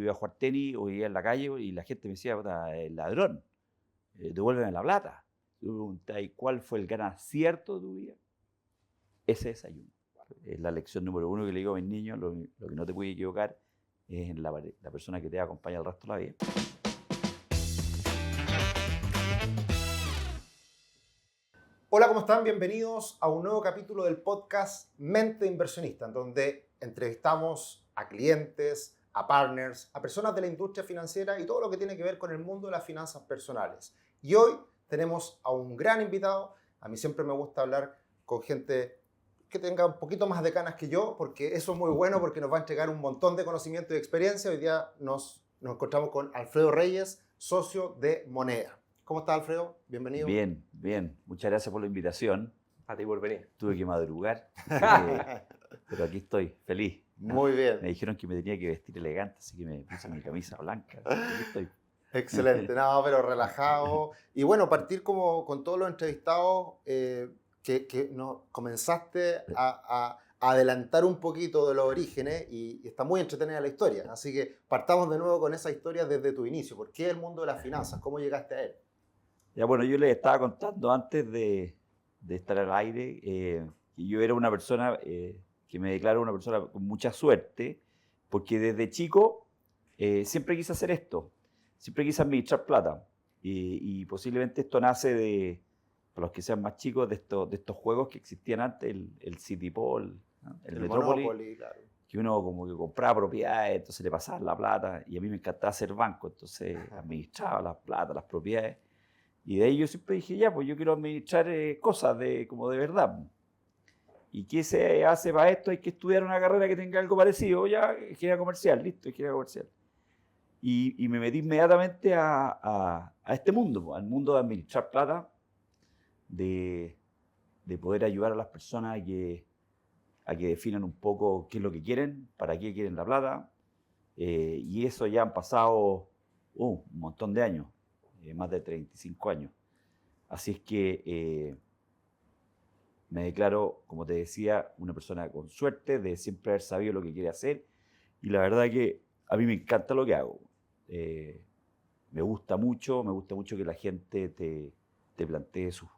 iba a jugar tenis o iba en la calle y la gente me decía, puta, ladrón, devuélveme la plata. Tú me preguntas, ¿y cuál fue el gran acierto de tu vida? Ese desayuno. Es la lección número 1 que le digo a mis niños, lo que no te puedes equivocar es en la persona que te acompaña el resto de la vida. Hola, ¿cómo están? Bienvenidos a un nuevo capítulo del podcast Mente Inversionista, en donde entrevistamos a clientes, a partners, a personas de la industria financiera y todo lo que tiene que ver con el mundo de las finanzas personales. Y hoy tenemos a un gran invitado. A mí siempre me gusta hablar con gente que tenga un poquito más de canas que yo, porque eso es muy bueno, porque nos va a entregar un montón de conocimiento y experiencia. Hoy día nos encontramos con Alfredo Reyes, socio de Moneda. ¿Cómo estás, Alfredo? Bienvenido. Bien, bien. Muchas gracias por la invitación. A ti por venir. Tuve que madrugar, pero aquí estoy, feliz. Muy bien. Me dijeron que me tenía que vestir elegante, así que me puse mi camisa blanca. Aquí estoy. Excelente, no, pero relajado. Y bueno, partir como con todos los entrevistados, que nos comenzaste a adelantar un poquito de los orígenes y está muy entretenida la historia. Así que partamos de nuevo con esa historia desde tu inicio. ¿Por qué el mundo de las finanzas? ¿Cómo llegaste a él? Ya, bueno, yo les estaba contando antes de estar al aire que yo era una persona que me declaro una persona con mucha suerte, porque desde chico siempre quise hacer esto, siempre quise administrar plata. Y posiblemente esto nace para los que sean más chicos, de estos juegos que existían antes, el City Pool, ¿no? el Metrópoli, Monopoly, claro. que uno como que compraba propiedades, entonces le pasaban la plata, y a mí me encantaba hacer banco, entonces administraba las plata, las propiedades. Y de ahí yo siempre dije, ya, pues yo quiero administrar cosas como de verdad. ¿Y qué se hace para esto? Hay que estudiar una carrera que tenga algo parecido. Ya, ingeniería comercial, listo, ingeniería comercial. Y me metí inmediatamente a este mundo, al mundo de administrar plata, de poder ayudar a las personas a que definan un poco qué es lo que quieren, para qué quieren la plata. Y eso ya han pasado un montón de años. Más de 35 años. Así es que me declaro, como te decía, una persona con suerte de siempre haber sabido lo que quiere hacer. Y la verdad que a mí me encanta lo que hago. Me gusta mucho que la gente te plantee sus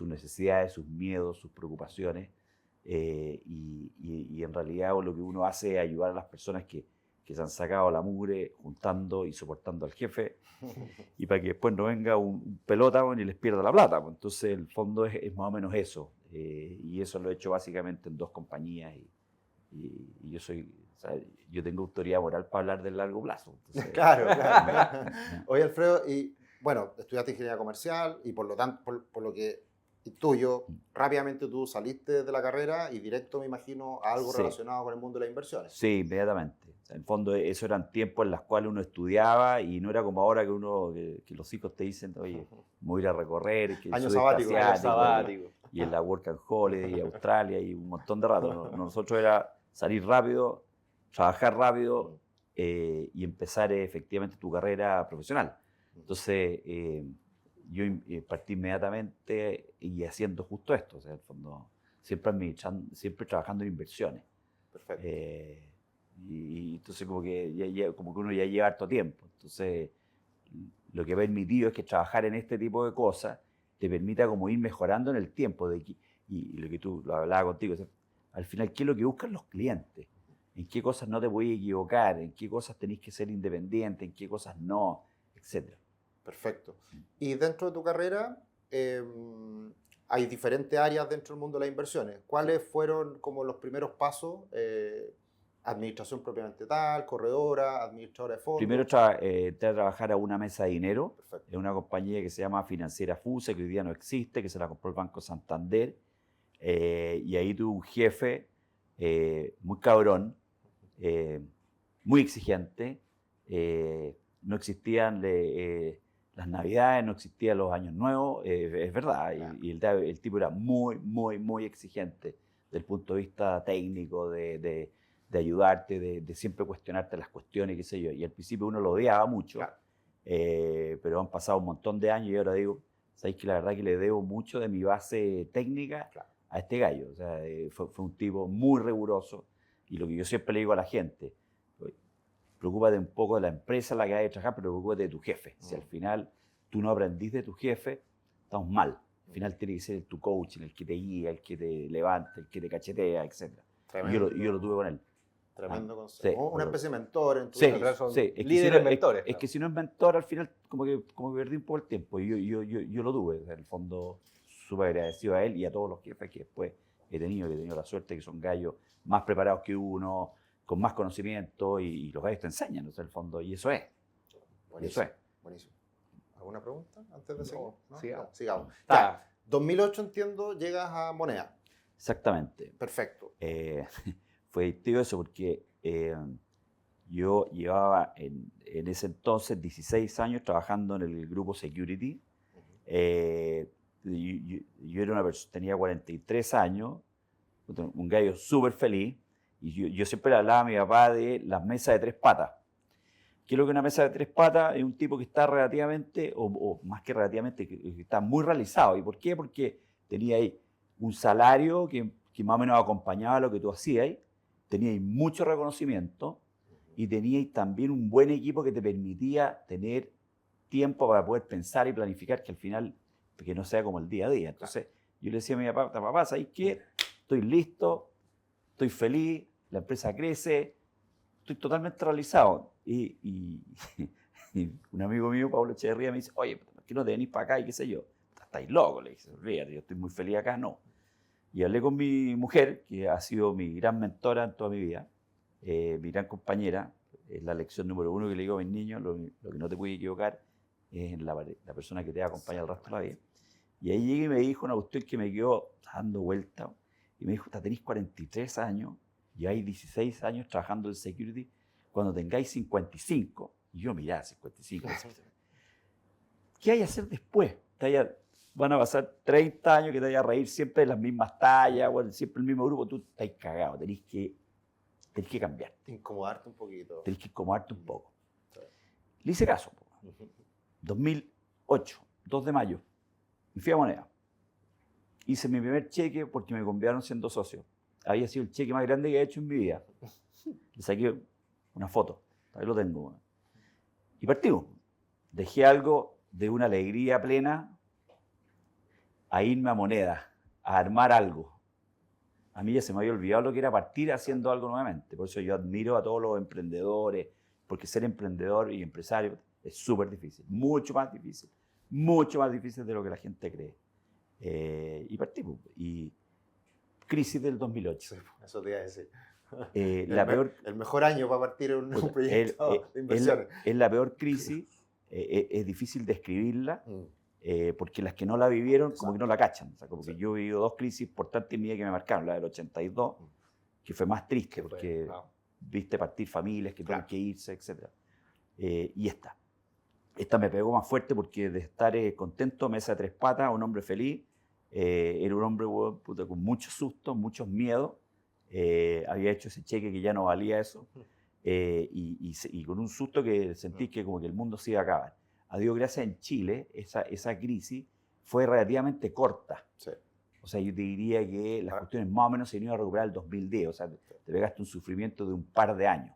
necesidades, sus miedos, sus preocupaciones. Y en realidad lo que uno hace es ayudar a las personas que se han sacado la mugre juntando y soportando al jefe, y para que después no venga un pelota y les pierda la plata. Entonces, el fondo es más o menos eso. Y eso lo he hecho básicamente en 2 compañías. Y yo tengo autoridad moral para hablar del largo plazo. Entonces, Claro. Oye, Alfredo, y bueno, estudiaste ingeniería comercial y por lo tanto, por lo que intuyo, rápidamente tú saliste de la carrera y directo, me imagino, a algo Sí. relacionado con el mundo de las inversiones. Sí, inmediatamente. O sea, en el fondo, eso eran tiempos en los cuales uno estudiaba y no era como ahora que los hijos te dicen, oye, me voy a ir a recorrer, que el Año sudeste sabático. asiático, y en la Work and Holiday, y Australia, y un montón de rato. Nosotros era salir rápido, trabajar rápido y empezar efectivamente tu carrera profesional. Entonces, yo partí inmediatamente y haciendo justo esto, o sea, en el fondo, siempre trabajando en inversiones. Perfecto. Y entonces como que uno ya lleva harto tiempo. Entonces, lo que ha permitido es que trabajar en este tipo de cosas te permita como ir mejorando en el tiempo. Y lo que tú lo hablabas contigo, o sea, al final, ¿qué es lo que buscan los clientes? ¿En qué cosas no te puedes equivocar? ¿En qué cosas tenés que ser independiente? ¿En qué cosas no? Etcétera. Perfecto. Y dentro de tu carrera hay diferentes áreas dentro del mundo de las inversiones. ¿Cuáles fueron como los primeros pasos? Administración propiamente tal, corredora, administradora de fondos. Primero entré a trabajar a una mesa de dinero. Perfecto. En una compañía que se llama Financiera FUSE, que hoy día no existe, que se la compró el Banco Santander. Y ahí tuve un jefe muy cabrón, muy exigente. No existían las Navidades, no existían los Años Nuevos, es verdad. Claro. Y el tipo era muy, muy, muy exigente desde el punto de vista técnico, de ayudarte, de siempre cuestionarte las cuestiones, qué sé yo. Y al principio uno lo odiaba mucho, Claro. pero han pasado un montón de años y ahora digo, ¿sabéis que la verdad que le debo mucho de mi base técnica a este gallo? O sea, fue un tipo muy riguroso, y lo que yo siempre le digo a la gente, preocúpate un poco de la empresa en la que hay que trabajar, pero preocúpate de tu jefe. Si al final tú no aprendís de tu jefe, estamos mal. Al final tiene que ser tu coach, el que te guía, el que te levanta, el que te cachetea, etc. Y yo lo tuve con él. Tremendo consejo. Sí, Una especie de mentor en tu Sí, vida. sí. Líderes mentores. Es que si no es mentor, al final como que perdí un poco el tiempo. Y yo lo tuve, en el fondo, súper agradecido a él y a todos los jefes que después he tenido la suerte que son gallos más preparados que uno, con más conocimiento, y los gallos te enseñan, en el fondo, y eso es. Buenísimo. Eso es. Buenísimo. ¿Alguna pregunta antes de seguir? No, sigamos. Sigamos. Ah. Ya, 2008 entiendo, llegas a Moneda. Exactamente. Perfecto. Fue divertido eso porque yo llevaba en ese entonces 16 años trabajando en el grupo Security. Yo era una persona, tenía 43 años, un gallo súper feliz, y yo siempre le hablaba a mi papá de las mesas de 3 patas. ¿Qué es lo que una mesa de 3 patas? Es un tipo que está relativamente, o más que relativamente, que está muy realizado. ¿Y por qué? Porque tenía ahí un salario que más o menos acompañaba lo que tú hacías, teníais mucho reconocimiento y teníais también un buen equipo que te permitía tener tiempo para poder pensar y planificar, que al final, que no sea como el día a día. Entonces, yo le decía a mi papá, ¿sabes qué? Estoy listo, estoy feliz, la empresa crece, estoy totalmente realizado. Y un amigo mío, Pablo Echeverría, me dice, oye, ¿por qué no te venís para acá y qué sé yo? Estáis locos, le dije, olvídate, yo estoy muy feliz acá, no. Y hablé con mi mujer, que ha sido mi gran mentora en toda mi vida, mi gran compañera. Es la lección número 1 que le digo a mis niños: lo que no te puedes equivocar es en la persona que te acompaña el resto de la vida. Y ahí llegué y me dijo una cuestión que me quedó dando vuelta. Y me dijo, tenéis 43 años y hay 16 años trabajando en security. Cuando tengáis 55, y yo mirá, 55, ¿qué hay que hacer después? Van a pasar 30 años que te vayas a reír siempre de las mismas tallas, bueno, siempre el mismo grupo, tú estás cagado, tenés que cambiar. Incomodarte un poquito. Tenés que incomodarte un poco. Le hice caso. 2008, 2 de mayo, me fui a Moneda. Hice mi primer cheque porque me convidaron siendo socio. Había sido el cheque más grande que he hecho en mi vida. Le saqué una foto, ahí lo tengo. Y partimos. Dejé algo de una alegría plena a irme a Moneda, a armar algo. A mí ya se me había olvidado lo que era partir haciendo algo nuevamente. Por eso yo admiro a todos los emprendedores, porque ser emprendedor y empresario es súper difícil, mucho más difícil de lo que la gente cree. Y partimos. Y crisis del 2008. Sí, eso te iba a decir. El mejor año para partir un proyecto de inversiones. Es la peor crisis, es difícil describirla. Porque las que no la vivieron, como que no la cachan. O sea, como que yo he vivido 2 crisis importantes en mi vida que me marcaron. La del 82, que fue más triste, porque viste partir familias que tuvieron que irse, etc. Y esta me pegó más fuerte porque de estar contento, mesa de 3 patas, un hombre feliz, era un hombre con muchos sustos, muchos miedos. Había hecho ese cheque que ya no valía eso. Y con un susto que sentí que como que el mundo se iba a acabar. A Dios gracias, en Chile, esa crisis fue relativamente corta. Sí. O sea, yo te diría que las cuestiones más o menos se iban a recuperar el 2010. O sea, te pegaste un sufrimiento de un par de años.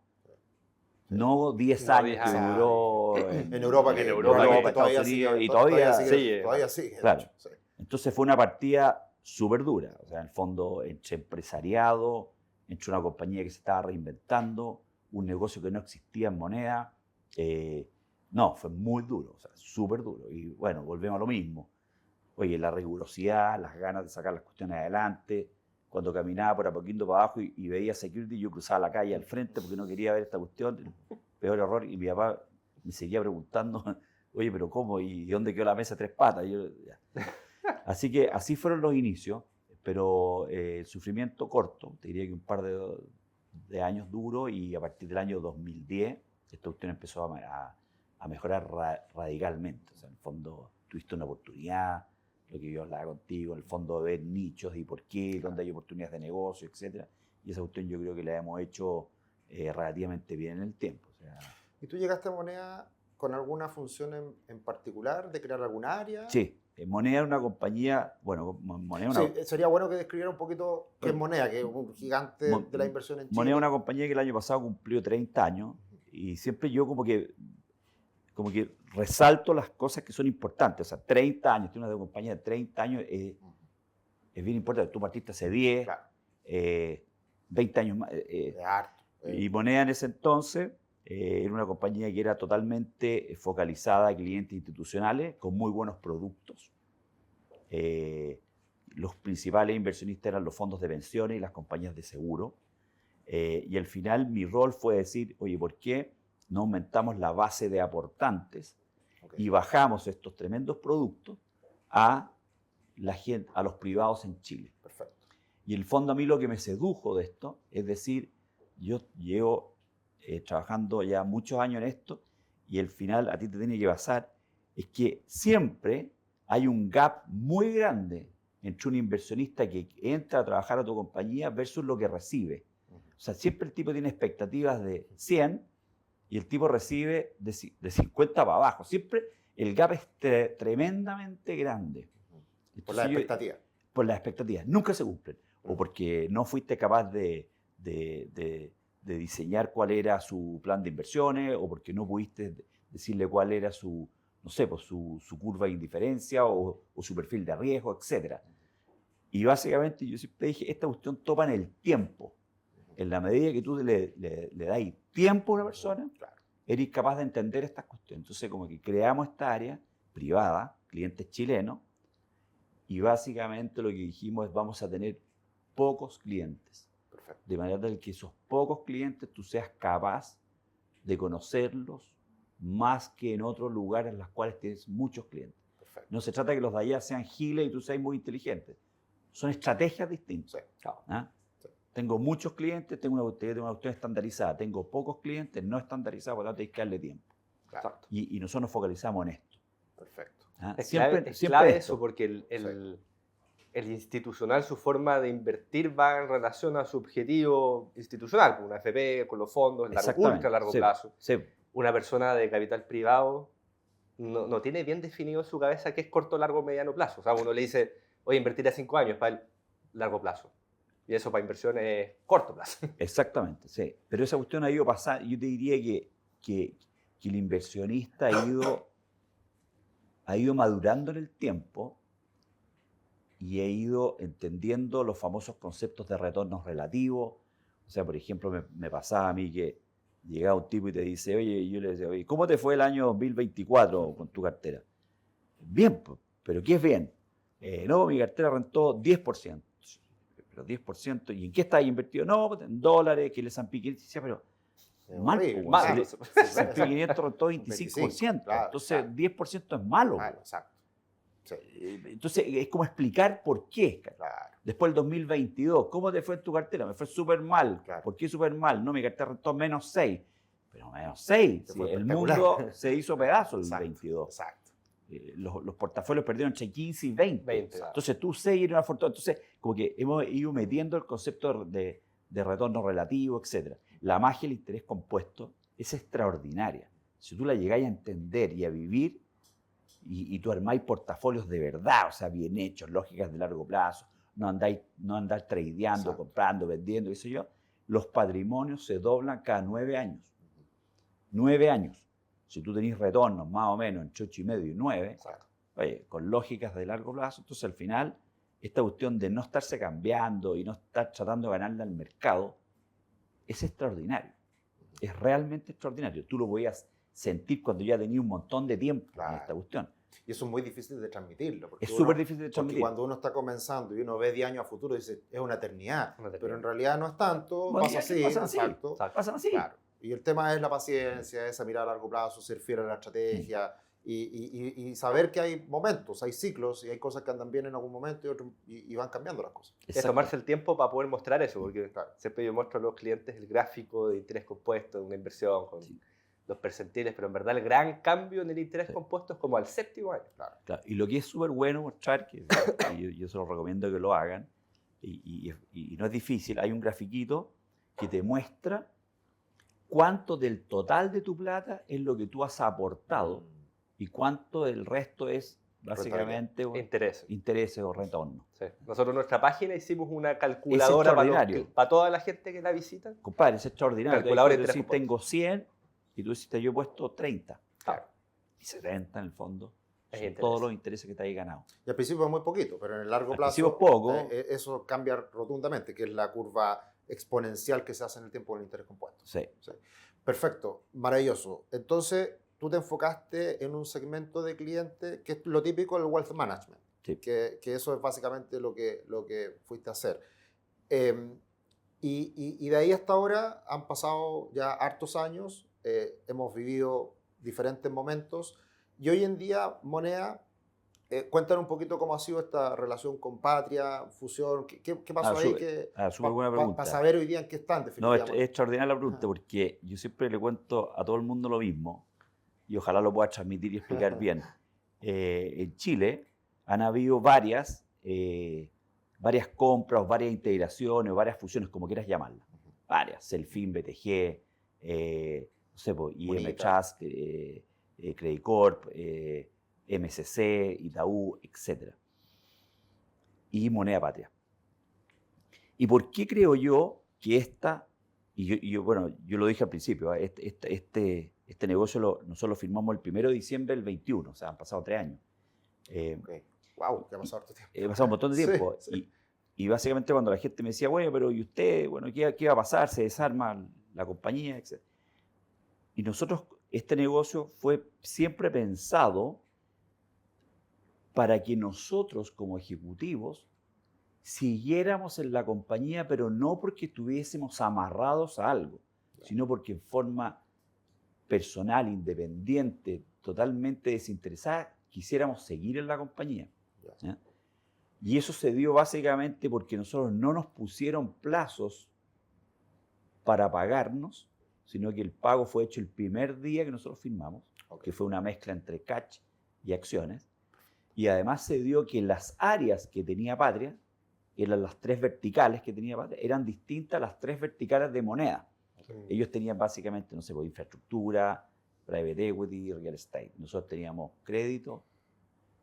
No 10 años que duró en Europa, en Estados Unidos, y todavía sigue. Claro. Sí. Entonces fue una partida súper dura. O sea, en el fondo, entre empresariado, entre una compañía que se estaba reinventando, un negocio que no existía en Moneda. No, fue muy duro, o sea, súper duro. Y bueno, volvemos a lo mismo. Oye, la rigurosidad, las ganas de sacar las cuestiones adelante. Cuando caminaba por Apoquindo para abajo y veía security, yo cruzaba la calle al frente porque no quería ver esta cuestión. El peor error. Y mi papá me seguía preguntando, oye, pero ¿cómo? ¿Y dónde quedó la mesa de 3 patas? Así que así fueron los inicios, pero el sufrimiento corto, te diría que un par de años duros, y a partir del año 2010 esta cuestión empezó a mejorar radicalmente. O sea, en el fondo tuviste una oportunidad, lo que yo hablaba contigo, en el fondo de ver nichos y por qué, dónde hay oportunidades de negocio, etc. Y esa cuestión yo creo que la hemos hecho relativamente bien en el tiempo. O sea, ¿y tú llegaste a Moneda con alguna función en particular, de crear algún área? Sí, Moneda es una compañía, bueno, Moneda es una... Sí, sería bueno que describiera un poquito qué es Moneda, que es un gigante de la inversión en Chile. Moneda es una compañía que el año pasado cumplió 30 años. y siempre yo como que resalto las cosas que son importantes. O sea, 30 años, tiene una compañía de 30 años, es bien importante. Tú partiste hace 10, Claro. 20 años más. Es harto. Y Moneda en ese entonces era una compañía que era totalmente focalizada a clientes institucionales, con muy buenos productos. Los principales inversionistas eran los fondos de pensiones y las compañías de seguro. Y al final mi rol fue decir, oye, ¿por qué no aumentamos la base de aportantes y bajamos estos tremendos productos a los privados en Chile? Perfecto. Y en el fondo a mí lo que me sedujo de esto, es decir, yo llevo trabajando ya muchos años en esto y al final a ti te tiene que pasar, es que siempre hay un gap muy grande entre un inversionista que entra a trabajar a tu compañía versus lo que recibe. O sea, siempre el tipo tiene expectativas de 100 y el tipo recibe de 50 para abajo. Siempre el gap es tremendamente grande. Por las expectativas. Por las expectativas. Nunca se cumplen. O porque no fuiste capaz de diseñar cuál era su plan de inversiones, o porque no pudiste decirle cuál era su, no sé, pues su curva de indiferencia o su perfil de riesgo, etc. Y básicamente yo siempre dije, esta cuestión topa en el tiempo. En la medida que tú le das tiempo a una persona, eres capaz de entender estas cuestiones. Entonces, como que creamos esta área privada, clientes chilenos, y básicamente lo que dijimos es vamos a tener pocos clientes. Perfecto. De manera que esos pocos clientes tú seas capaz de conocerlos más que en otros lugares en los cuales tienes muchos clientes. Perfecto. No se trata de que los de allá sean giles y tú seas muy inteligente. Son estrategias distintas. Sí. ¿Ah? Tengo muchos clientes, tengo una cuestión estandarizada. Tengo pocos clientes no estandarizados, por lo tanto hay que darle tiempo. Claro. Y nosotros nos focalizamos en esto. Perfecto. ¿Ah? Es Siempre clave esto. eso, porque el institucional, su forma de invertir va en relación a su objetivo institucional, con una FP, con los fondos, ultra largo plazo. Sí. Una persona de capital privado no tiene bien definido en su cabeza qué es corto, largo, mediano plazo. O sea, uno le dice, oye, invertir a 5 años para el largo plazo. Y eso para inversión es corto plazo. Exactamente, sí. Pero esa cuestión ha ido pasando. Yo te diría que el inversionista ha ido madurando en el tiempo y ha ido entendiendo los famosos conceptos de retornos relativos. O sea, por ejemplo, me pasaba a mí que llegaba un tipo y te dice, oye, y yo le decía, oye, ¿cómo te fue el año 2024 con tu cartera? Bien, pero ¿qué es bien? No, mi cartera rentó 10%. Pero 10%, ¿y en qué está invertido? No, en dólares, que el S&P 500, decía, pero mal, el S&P 500 rentó 25%, claro, entonces claro. 10% es malo. Claro, exacto. Sí. Entonces es como explicar por qué. Claro. Después del 2022, ¿cómo te fue en tu cartera? Me fue súper mal. Claro. ¿Por qué súper mal? No, mi cartera rentó menos 6. Pero menos 6, si el mundo se hizo pedazo el 22. Exacto. Los portafolios perdieron entre 15 y 20. Claro. Entonces tú 6 era una fortuna. Entonces, como que hemos ido metiendo el concepto de retorno relativo, etc. La magia del interés compuesto es extraordinaria. Si tú la llegáis a entender y a vivir, y tú armáis portafolios de verdad, o sea, bien hechos, lógicas de largo plazo, no andar tradeando, Exacto. comprando, vendiendo, qué sé yo, los patrimonios se doblan cada 9 años. 9 años. Si tú tenés retornos más o menos entre 8,5 y 9, Exacto. oye, con lógicas de largo plazo, entonces al final, esta cuestión de no estarse cambiando y no estar tratando de ganarle al mercado, es extraordinario. Es realmente extraordinario. Tú lo podías sentir cuando ya tenías un montón de tiempo en esta cuestión. Y eso es muy difícil de transmitirlo. Es súper difícil de Porque transmitir. cuando uno está comenzando y uno ve 10 años a futuro, dice, es una eternidad. Una eternidad. Pero en realidad no es tanto, Bueno, pasa así. pasan así. Exacto. Pasan así. Claro. Y el tema es la paciencia, esa mirada a largo plazo, ser fiel a la estrategia y saber que hay momentos, hay ciclos y hay cosas que andan bien en algún momento y van cambiando las cosas. Es tomarse el tiempo para poder mostrar eso, porque siempre yo muestro a los clientes el gráfico de interés compuesto de una inversión con los percentiles, pero en verdad el gran cambio en el interés compuesto es como al 7º año. Claro. Y lo que es súper bueno mostrar, que yo se lo recomiendo que lo hagan, y no es difícil, hay un grafiquito que te muestra cuánto del total de tu plata es lo que tú has aportado y cuánto del resto es básicamente intereses o retorno. Sí. Nosotros en nuestra página hicimos una calculadora para toda la gente que la visita. Compadre, es extraordinario. Calculadora de decir, interés tengo 100 y tú decís, yo he puesto 30. Claro. Y 70 en el fondo Es son interés. todos los intereses que te hayas ganado. Y al principio es muy poquito, pero en el largo Al plazo principio es poco. Eso cambia rotundamente, que es la curva exponencial que se hace en el tiempo con el interés compuesto. Sí. Sí. Perfecto, maravilloso. Entonces, tú te enfocaste en un segmento de cliente que es lo típico del wealth management, Sí. que eso es básicamente lo que fuiste a hacer. Y de ahí hasta ahora han pasado ya hartos años, hemos vivido diferentes momentos y hoy en día Moneda, cuéntanos un poquito cómo ha sido esta relación con Patria, fusión, qué pasó ahí súper buena pregunta. para saber hoy día en qué están No, definitivamente. es extraordinaria la pregunta porque yo siempre le cuento a todo el mundo lo mismo y ojalá lo pueda transmitir y explicar bien. En Chile han habido varias compras, varias integraciones, varias fusiones, como quieras llamarlas. Varias, Celfin, BTG, no sé, IM Trust, Credit Corp, MCC, Itaú, etc. Y Moneda Patria. ¿Y por qué creo yo que esta, bueno, yo lo dije al principio, este negocio nosotros lo firmamos el 1 de diciembre del 21, o sea, han pasado 3 años. Okay. Wow, que ha pasado harto tiempo. Ha pasado un montón de tiempo. Sí. Y básicamente cuando la gente me decía, bueno, pero ¿y usted? Bueno, ¿qué va a pasar? ¿Se desarma la compañía? Etc. Y nosotros, este negocio fue siempre pensado para que nosotros como ejecutivos siguiéramos en la compañía, pero no porque estuviésemos amarrados a algo, sino porque en forma personal, independiente, totalmente desinteresada, quisiéramos seguir en la compañía. ¿Ya? Y eso se dio básicamente porque nosotros no nos pusieron plazos para pagarnos, sino que el pago fue hecho el primer día que nosotros firmamos, que fue una mezcla entre cash y acciones. Y además se dio que las áreas que tenía Patria, eran las 3 verticales que tenía Patria, eran distintas a las 3 verticales de Moneda. Ellos tenían básicamente, no sé, infraestructura, private equity, real estate. Nosotros teníamos crédito,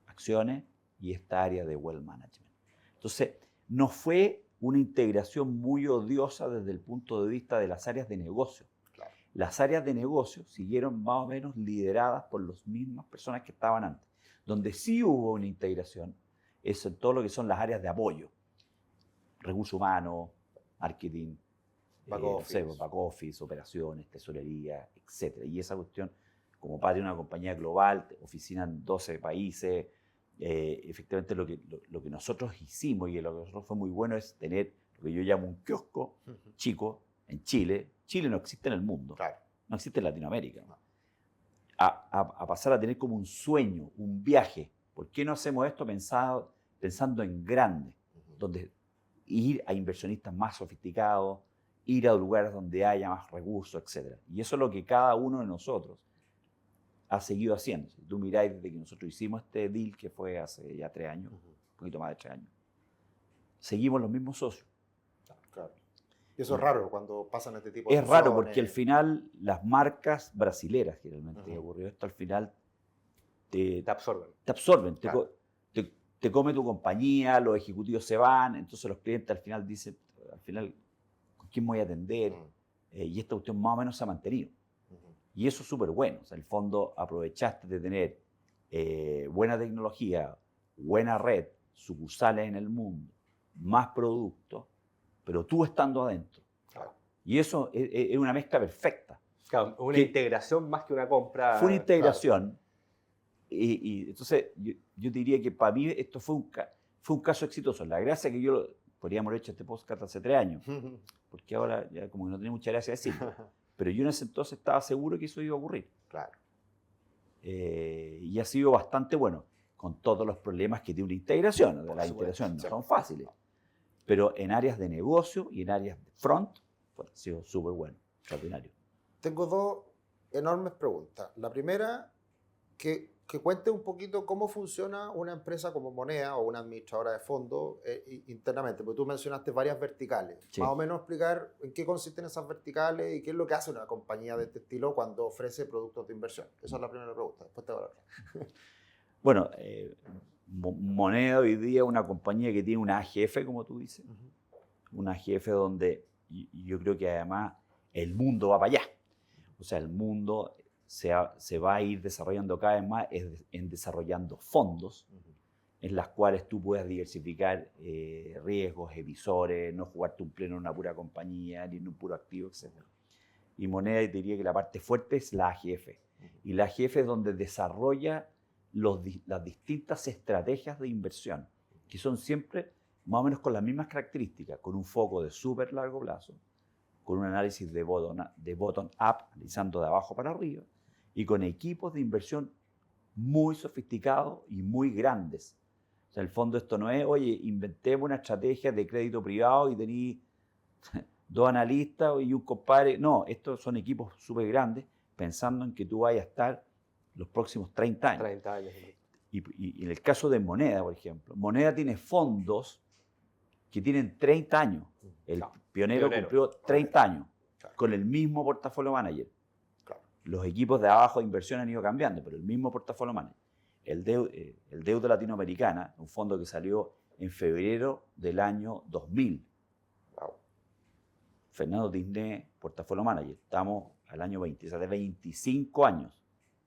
acciones y esta área de wealth management. Entonces, no fue una integración muy odiosa desde el punto de vista de las áreas de negocio. Claro. Las áreas de negocio siguieron más o menos lideradas por las mismas personas que estaban antes. Donde sí hubo una integración es en todo lo que son las áreas de apoyo. Recursos humanos, marketing, back office, operaciones, tesorería, etc. Y esa cuestión, como Patria es una compañía global, oficina en 12 países, efectivamente lo que nosotros hicimos y lo que nosotros fue muy bueno es tener lo que yo llamo un kiosco chico en Chile. Chile no existe en el mundo, claro. No existe en Latinoamérica. A pasar a tener como un sueño, un viaje. ¿Por qué no hacemos esto pensando en grande? Donde ir a inversionistas más sofisticados, ir a lugares donde haya más recursos, etc. Y eso es lo que cada uno de nosotros ha seguido haciendo. Si tú miráis desde que nosotros hicimos este deal, que fue hace ya 3 años, un poquito más de 3 años, seguimos los mismos socios. Claro. Y eso es raro cuando pasan este tipo de cosas. Es raro porque al final las marcas brasileras, generalmente ocurrió esto, al final te absorben, claro. te come tu compañía, los ejecutivos se van, entonces los clientes al final dicen, ¿con quién voy a atender? Y esta cuestión más o menos se ha mantenido. Y eso es súper bueno. O sea, en el fondo aprovechaste de tener buena tecnología, buena red, sucursales en el mundo, más productos, pero tú estando adentro. Claro. Y eso es una mezcla perfecta. Claro, una integración más que una compra. Fue una integración. Claro. Y entonces yo diría que para mí esto fue un caso exitoso. La gracia que yo podríamos haber hecho este podcast hace 3 años, porque ahora ya como que no tiene mucha gracia decirlo. Pero yo en ese entonces estaba seguro que eso iba a ocurrir. Claro. Y ha sido bastante bueno, con todos los problemas que tiene una integración. Las integraciones no son fáciles. Pero en áreas de negocio y en áreas de front, ha sido súper bueno, extraordinario. Tengo 2 enormes preguntas. La primera, que cuente un poquito cómo funciona una empresa como Moneda o una administradora de fondos internamente, porque tú mencionaste varias verticales. Sí. Más o menos explicar en qué consisten esas verticales y qué es lo que hace una compañía de este estilo cuando ofrece productos de inversión. Esa es la primera pregunta, después te voy a hablar. Bueno, Moneda hoy día es una compañía que tiene una AGF, como tú dices, una AGF donde yo creo que además el mundo va para allá. O O sea, el mundo se va a ir desarrollando cada vez más en desarrollando fondos en las cuales tú puedas diversificar riesgos, emisores, no jugarte un pleno en una pura compañía, ni en un puro activo, etc. Y Moneda, diría que la parte fuerte es la AGF. Y la AGF es donde desarrolla las distintas estrategias de inversión, que son siempre más o menos con las mismas características, con un foco de súper largo plazo, con un análisis de bottom-up, analizando de abajo para arriba, y con equipos de inversión muy sofisticados y muy grandes. O sea, en el fondo esto no es, oye, inventemos una estrategia de crédito privado y tení 2 analistas y un compadre. No, estos son equipos súper grandes, pensando en que tú vayas a estar los próximos 30 años. 30 años. Y en el caso de Moneda, por ejemplo, Moneda tiene fondos que tienen 30 años. El Pionero cumplió 30 años con el mismo portafolio manager. Los equipos de abajo de inversión han ido cambiando, pero el mismo portafolio manager. El Deuda Latinoamericana, un fondo que salió en febrero del año 2000. Fernando Disney, portafolio manager. Estamos al año 20, o sea, de 25 años,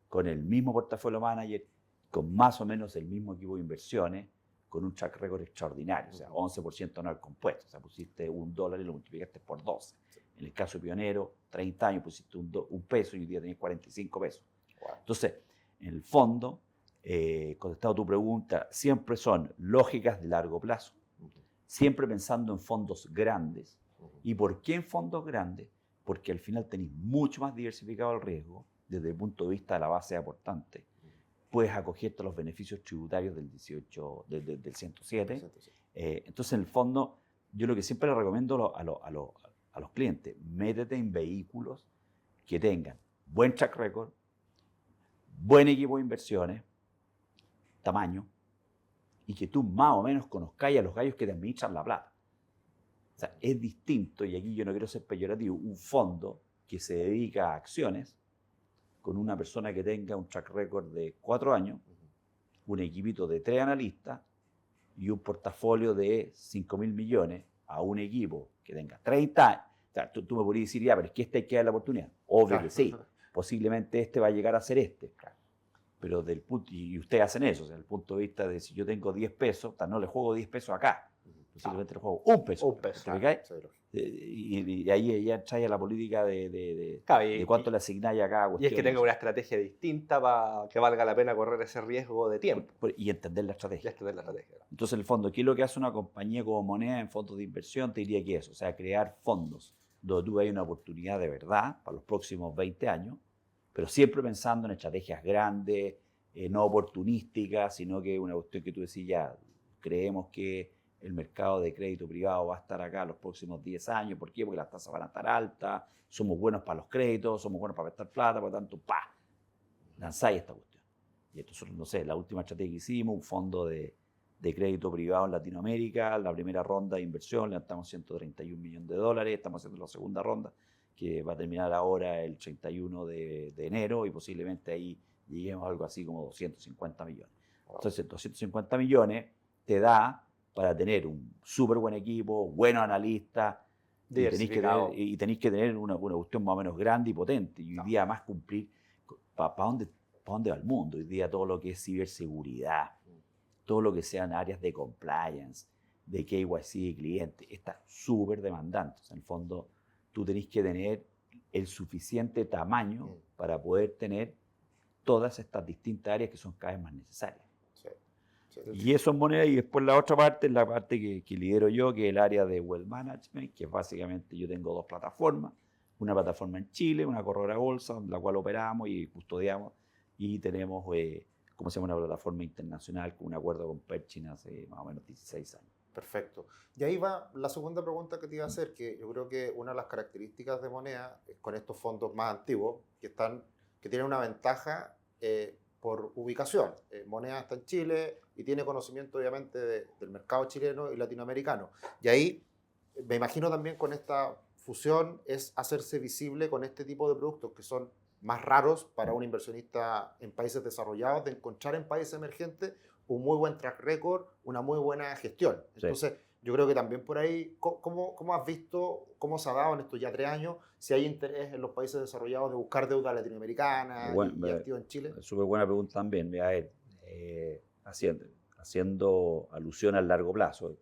con el mismo portafolio manager, con más o menos el mismo equipo de inversiones, con un track record extraordinario, o sea, 11% anual compuesto. O sea, pusiste $1 y lo multiplicaste por 12. En el caso de Pionero, 30 años pusiste un peso y hoy día tenés 45 pesos. Entonces, en el fondo, contestado a tu pregunta, siempre son lógicas de largo plazo, siempre pensando en fondos grandes. ¿Y por qué en fondos grandes? Porque al final tenéis mucho más diversificado el riesgo desde el punto de vista de la base aportante. Puedes acogerte a los beneficios tributarios del 107. Entonces, en el fondo, yo lo que siempre le recomiendo a los clientes, métete en vehículos que tengan buen track record, buen equipo de inversiones, tamaño, y que tú más o menos conozcáis a los gallos que te administran la plata. O sea, es distinto, y aquí yo no quiero ser peyorativo, un fondo que se dedica a acciones con una persona que tenga un track record de 4 años, un equipito de 3 analistas y un portafolio de 5.000 millones a un equipo que tenga 30 años. O sea, tú me podrías decir, ya, pero es que este hay que dar la oportunidad. Obvio que sí. Posiblemente este va a llegar a ser este. Pero y ustedes hacen eso, o sea, desde el punto de vista de si yo tengo 10 pesos, no le juego 10 pesos acá. Posiblemente le juego un peso. Un peso. Y ahí ya trae la política de cuánto le asignáis a cada cuestión. Y es que tenga una estrategia distinta para que valga la pena correr ese riesgo de tiempo. Y entender la estrategia. Entonces, en el fondo, ¿qué es lo que hace una compañía como Moneda en fondos de inversión? Te diría que eso, o sea, crear fondos donde tú veas una oportunidad de verdad para los próximos 20 años, pero siempre pensando en estrategias grandes, no oportunísticas, sino que una cuestión que tú decís, ya, creemos que el mercado de crédito privado va a estar acá los próximos 10 años. ¿Por qué? Porque las tasas van a estar altas, somos buenos para los créditos, somos buenos para prestar plata, por lo tanto, lanzáis esta cuestión. Y esto, no sé, la última estrategia que hicimos, un fondo de crédito privado en Latinoamérica, la primera ronda de inversión, levantamos $131 millones, estamos haciendo la segunda ronda, que va a terminar ahora el 31 de enero, y posiblemente ahí lleguemos a algo así como 250 millones. Entonces, 250 millones te da para tener un súper buen equipo, buenos analistas, y tenéis que tener una cuestión más o menos grande y potente. Y hoy día más cumplir, ¿para dónde va el mundo? Hoy día todo lo que es ciberseguridad, todo lo que sean áreas de compliance, de KYC de cliente, está súper demandante. O sea, en el fondo, tú tenés que tener el suficiente tamaño para poder tener todas estas distintas áreas que son cada vez más necesarias. Y eso es Moneda. Y después la otra parte es la parte que lidero yo, que es el área de Wealth Management, que básicamente yo tengo 2 plataformas. Una plataforma en Chile, una corredora bolsa, la cual operamos y custodiamos. Y tenemos, ¿cómo se llama? Una plataforma internacional con un acuerdo con Pershing hace más o menos 16 años. Perfecto. Y ahí va la segunda pregunta que te iba a hacer, que yo creo que una de las características de Moneda es con estos fondos más antiguos, que tienen una ventaja por ubicación. Moneda está en Chile y tiene conocimiento obviamente del mercado chileno y latinoamericano. Y ahí me imagino también con esta fusión es hacerse visible con este tipo de productos que son más raros para un inversionista en países desarrollados, de encontrar en países emergentes un muy buen track record, una muy buena gestión. Entonces, Yo creo que también por ahí, ¿cómo has visto, cómo se ha dado en estos ya 3 años, si hay interés en los países desarrollados de buscar deuda latinoamericana y activos en Chile? Súper buena pregunta también. Mira, haciendo alusión al largo plazo,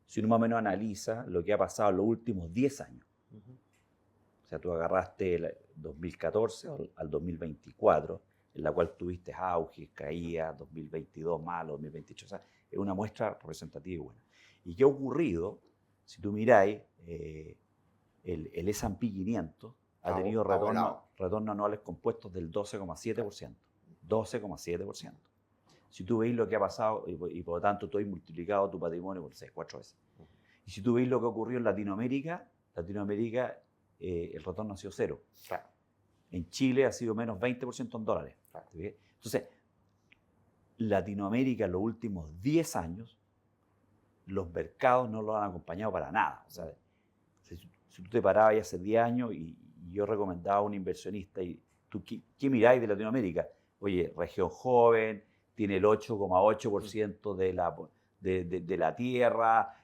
si uno más o menos analiza lo que ha pasado en los últimos 10 años, o sea, tú agarraste el 2014 al 2024, en la cual tuviste auge, caída, 2022 malo, 2028, o sea, es una muestra representativa y buena. ¿Y qué ha ocurrido? Si tú miráis, el S&P 500 ha tenido retornos anuales compuestos del 12,7%. 12,7%. Si tú veis lo que ha pasado, y por lo tanto tú has multiplicado tu patrimonio por 4 veces. Y si tú veis lo que ocurrió en Latinoamérica, el retorno ha sido cero. Claro. En Chile ha sido menos 20% en dólares. Claro. Entonces, Latinoamérica en los últimos 10 años, los mercados no lo han acompañado para nada. O sea, si tú te parabas hace 10 años y yo recomendaba a un inversionista, y tú, ¿qué miráis de Latinoamérica? Oye, región joven, tiene el 8,8% de la tierra,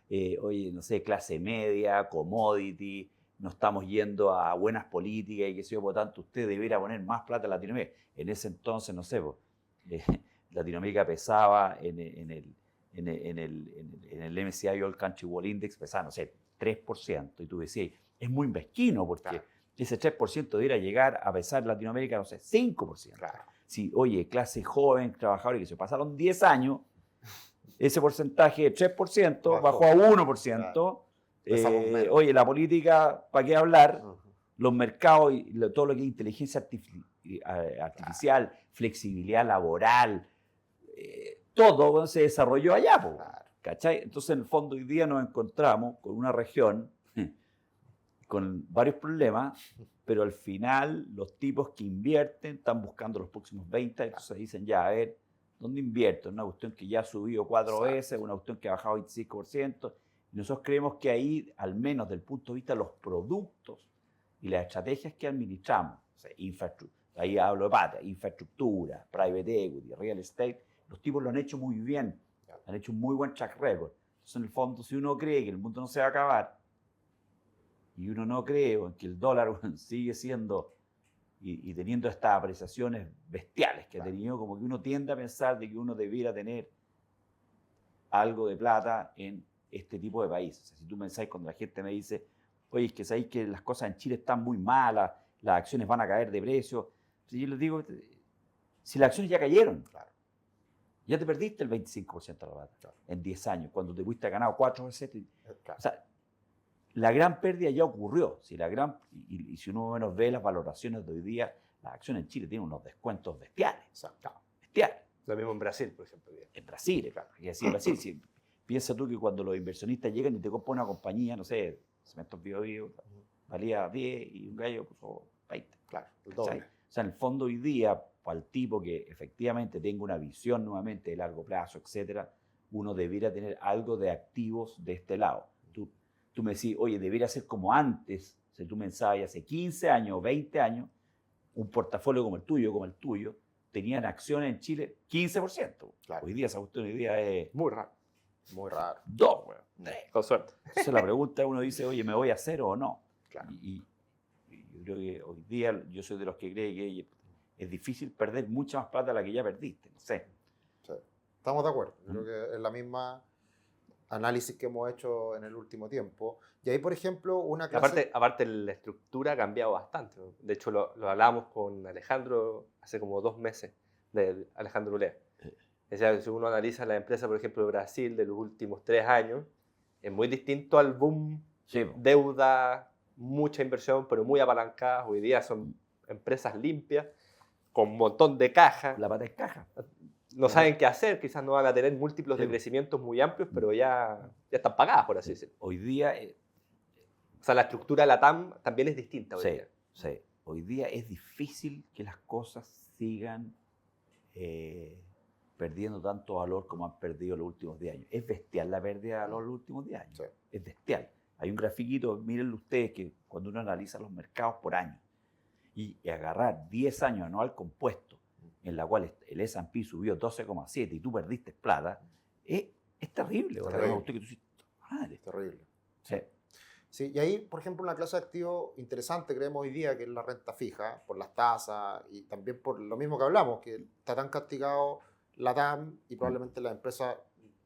oye, no sé, clase media, commodity, no estamos yendo a buenas políticas y qué sé yo, por tanto, usted debería poner más plata en Latinoamérica. En ese entonces, no sé, Latinoamérica pesaba en el MSCI All Country World Index, pesaba, no sé, 3%. Y tú decías, es muy mezquino porque ese 3% debería llegar a pesar en Latinoamérica, no sé, 5%. Claro. Si, oye, clase joven, trabajador, y que se pasaron 10 años, ese porcentaje de 3% bajó a 1%. Claro. Oye, la política, ¿para qué hablar? Los mercados y todo lo que es inteligencia artificial, flexibilidad laboral, todo se desarrolló allá, ¿cachai? Entonces, en el fondo, hoy día nos encontramos con una región con varios problemas, pero al final los tipos que invierten están buscando los próximos 20, entonces dicen, ya, a ver, ¿dónde invierto? Una cuestión que ya ha subido 4 veces, una cuestión que ha bajado 25%. Y nosotros creemos que ahí, al menos desde el punto de vista de los productos y las estrategias que administramos, o sea, ahí hablo de pata, infraestructura, private equity, real estate, los tipos lo han hecho muy bien, han hecho un muy buen track record. Entonces, en el fondo, si uno cree que el mundo no se va a acabar y uno no cree que el dólar sigue siendo y teniendo estas apreciaciones bestiales que ha tenido, como que uno tiende a pensar de que uno debiera tener algo de plata en este tipo de países. O sea, si tú pensáis cuando la gente me dice, oye, es que sabéis que las cosas en Chile están muy malas, las acciones van a caer de precio. Si yo les digo, si las acciones ya cayeron, ya te perdiste el 25% de la plata en 10 años, cuando te fuiste ganado 4 veces. O sea, la gran pérdida ya ocurrió. Y si uno menos ve las valoraciones de hoy día, las acciones en Chile tienen unos descuentos bestiales. Bestiales. Lo mismo en Brasil, por ejemplo. En Brasil, si piensa tú que cuando los inversionistas llegan y te compran una compañía, no sé, Cementos Biobío, valía 10 y un gallo puso 20. Claro, el doble. O sea, en el fondo hoy día, para el tipo que efectivamente tenga una visión nuevamente de largo plazo, etcétera, uno debiera tener algo de activos de este lado. Tú me decís, oye, debería ser como antes, si tú pensabas hace 15 años o 20 años, un portafolio como el tuyo, tenían acciones en Chile 15%. Claro. Hoy día esa cuestión es muy raro. Muy raro. 2, weón. Con suerte. Entonces la pregunta uno dice, oye, ¿me voy a hacer o no? Claro. Y yo creo que hoy día yo soy de los que cree que es difícil perder mucha más plata de la que ya perdiste. No sé. Sí. Estamos de acuerdo. Yo creo que es la misma análisis que hemos hecho en el último tiempo. Y ahí, por ejemplo, una clase... Aparte la estructura ha cambiado bastante. De hecho, lo hablábamos con Alejandro hace como 2 meses, de Alejandro Ulea. O sea, si uno analiza la empresa, por ejemplo, de Brasil de los últimos 3 años, es muy distinto al boom, deuda, mucha inversión, pero muy apalancadas. Hoy día son empresas limpias, con un montón de caja. La pata es caja. No saben qué hacer, quizás no van a tener múltiplos de crecimientos muy amplios, pero ya están pagadas, por así decirlo. Hoy día... o sea, la estructura de la TAM también es distinta hoy día. Sí. Hoy día es difícil que las cosas sigan perdiendo tanto valor como han perdido los últimos 10 años. Es bestial la pérdida de valor los últimos 10 años. Sí. Es bestial. Hay un grafiquito, mírenlo ustedes, que cuando uno analiza los mercados por año y agarrar 10 años anual compuesto, en la cual el S&P subió 12,7 y tú perdiste plata, es terrible. Terrible. Usted que tú dices, madre. Terrible. Sí. Sí, y ahí, por ejemplo, una clase de activo interesante creemos hoy día que es la renta fija, por las tasas y también por lo mismo que hablamos, que está tan castigado la TAM y probablemente las empresas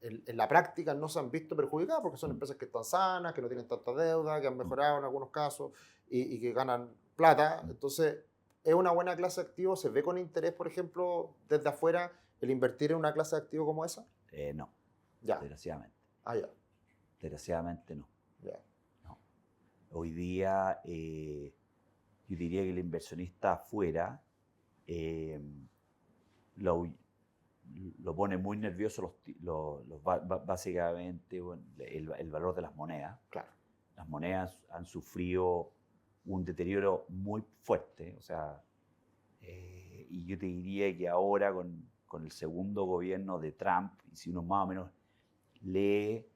en la práctica no se han visto perjudicadas porque son empresas que están sanas, que no tienen tanta deuda, que han mejorado en algunos casos y que ganan plata. Entonces, es una buena clase de activo. ¿Se ve con interés, por ejemplo, desde afuera el invertir en una clase de activo como esa? No, Ya. desgraciadamente. Ya. Desgraciadamente no. Ya. Hoy día yo diría que el inversionista afuera lo pone muy nervioso básicamente bueno, el valor de las monedas. Claro. Las monedas han sufrido un deterioro muy fuerte, o sea, y yo te diría que ahora con el segundo gobierno de Trump, y si uno más o menos lee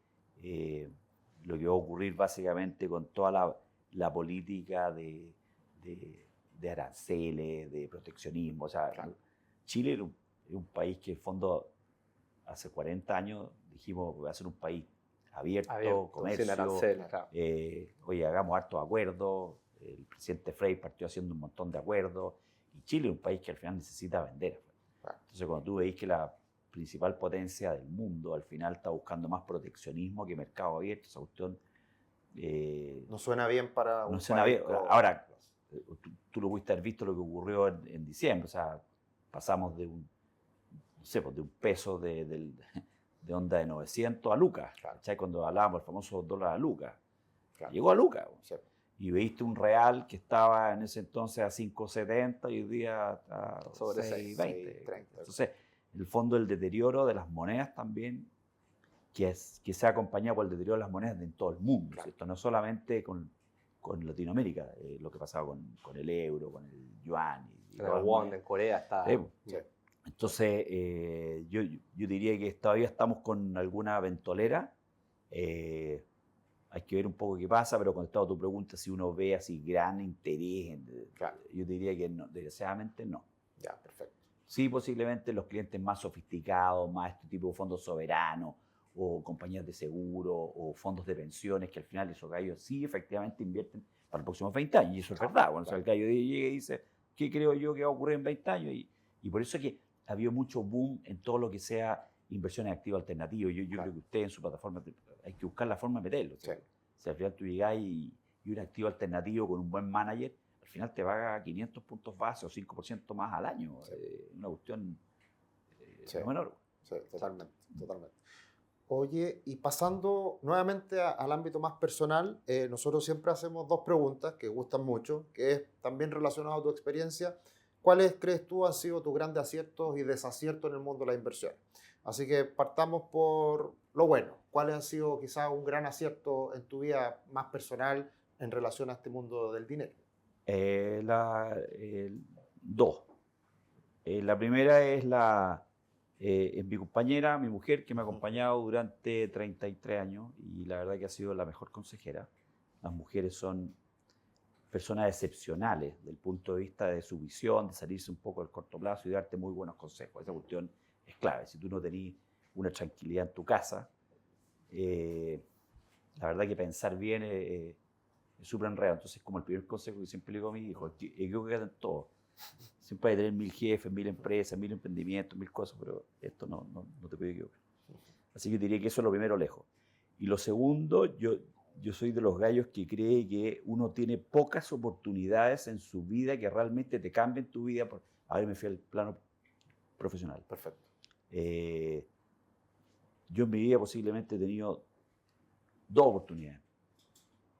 lo que va a ocurrir básicamente con toda la política de aranceles, de proteccionismo. O sea, Claro. Chile es un país que en el fondo hace 40 años dijimos que va a ser un país abierto, comercio, sin aranceles, claro. Oye, hagamos hartos acuerdos. El presidente Frei partió haciendo un montón de acuerdos y Chile es un país que al final necesita vender. Claro. Entonces, cuando tú veis que la principal potencia del mundo al final está buscando más proteccionismo que mercado abierto, esa cuestión No suena bien para un no suena país bien. como- Ahora, tú lo pudiste haber visto lo que ocurrió en diciembre, o sea, pasamos de un, no sé, pues, de un peso de onda de 900 a lucas, Claro. ¿cachai? Cuando hablábamos del famoso dólar a lucas, Claro. llegó a lucas. Sí. Y veiste un real que estaba en ese entonces a 5,70 y hoy día a Sobre 6,20. 6,30. Entonces, en el fondo, el deterioro de las monedas también, que se ha acompañado por el deterioro de las monedas en todo el mundo, Claro. ¿cierto? No solamente con Latinoamérica, lo que pasaba con el euro, con el yuan. Y El todas las won monedas. en Corea está... Sí, pues. Sí. Entonces, yo diría que todavía estamos con alguna ventolera. Hay que ver un poco qué pasa, pero contestado a tu pregunta, si uno ve así gran interés, Claro. yo diría que no, desgraciadamente no. Ya, perfecto. Sí, posiblemente los clientes más sofisticados, más este tipo de fondos soberanos, o compañías de seguro, o fondos de pensiones, que al final esos gallos sí efectivamente invierten para los próximos 20 años, y eso es verdad. Bueno, o sea, el gallo llega y dice, ¿qué creo yo que va a ocurrir en 20 años? Y por eso es que ha habido mucho boom en todo lo que sea inversiones activas alternativas. Yo Claro. creo que usted en su plataforma hay que buscar la forma de meterlo. Sí. Si al final tú llegás y un activo alternativo con un buen manager, al final te paga 500 puntos base o 5% más al año. Sí. Una cuestión Sí. no menor. Sí, totalmente, totalmente. Oye, y pasando nuevamente al ámbito más personal, nosotros siempre hacemos dos preguntas que gustan mucho, que es también relacionado a tu experiencia. ¿Cuáles crees tú han sido tus grandes aciertos y desaciertos en el mundo de la inversión? Así que partamos por lo bueno. ¿Cuál ha sido quizás un gran acierto en tu vida más personal en relación a este mundo del dinero? Dos. La primera es mi compañera, mi mujer, que me ha acompañado durante 33 años y la verdad que ha sido la mejor consejera. Las mujeres son personas excepcionales desde el punto de vista de su visión, de salirse un poco del corto plazo y darte muy buenos consejos. Esa cuestión es clave. Si tú no tenés una tranquilidad en tu casa, la verdad que pensar bien es súper enredado. Entonces, como el primer consejo que siempre le digo a mi hijo, equivócate en todo. Siempre hay que tener 1000 jefes, 1000 empresas, 1000 emprendimientos, 1000 cosas, pero esto no te puede equivocar. Así que yo diría que eso es lo primero lejos. Y lo segundo, yo soy de los gallos que cree que uno tiene pocas oportunidades en su vida que realmente te cambien tu vida. Ahora me fui al plano profesional. Perfecto. Yo en mi vida posiblemente he tenido 2 oportunidades,